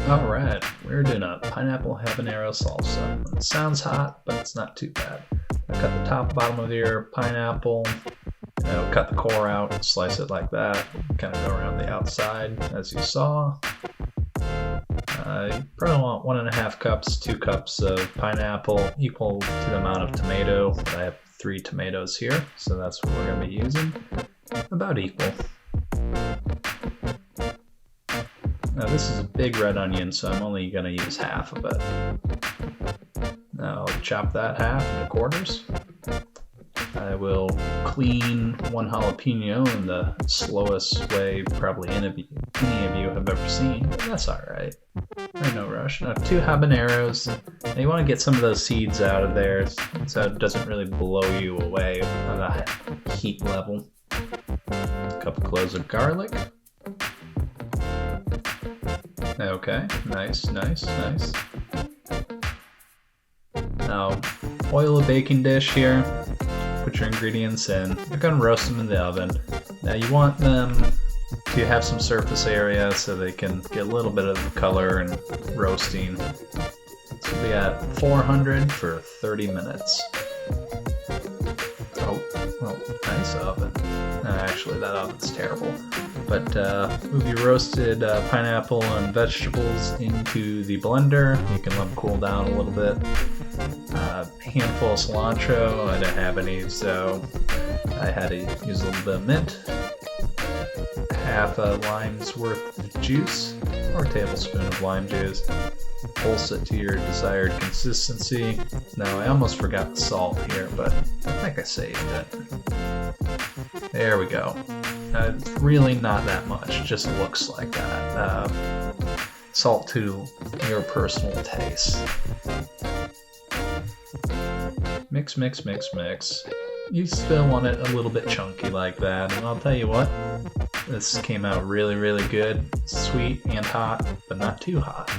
Alright, we're doing a pineapple habanero salsa. It sounds hot, but it's not too bad. I cut the top bottom of your pineapple, cut the core out, slice it like that, kind of go around the outside as you saw. You probably want 1.5 cups, 2 cups of pineapple, equal to the amount of tomato. I have 3 tomatoes here, so that's what we're going to be using. About equal. Now this is a big red onion, so I'm only going to use half of it. Now I'll chop that half into quarters. I will clean 1 jalapeno in the slowest way probably any of you have ever seen, but that's alright. No rush. Now 2 habaneros. Now you want to get some of those seeds out of there so it doesn't really blow you away on the heat level. A couple cloves of garlic. Okay, nice. Now, oil a baking dish here. Put your ingredients in. You're going to roast them in the oven. Now you want them to have some surface area so they can get a little bit of color and roasting. So we got 400 for 30 minutes. Oh, nice oven. Actually, that oven's terrible. But move your roasted pineapple and vegetables into the blender. You can let them cool down a little bit. Handful of cilantro. I didn't have any, so I had to use a little bit of mint. Half a lime's worth of juice, or a tablespoon of lime juice. Pulse it to your desired consistency. Now, I almost forgot the salt here, but I think I saved it. There we go. Really not that much, just looks like that. Salt to your personal taste. Mix. You still want it a little bit chunky like that, and I'll tell you what, this came out really good. Sweet and hot, but not too hot.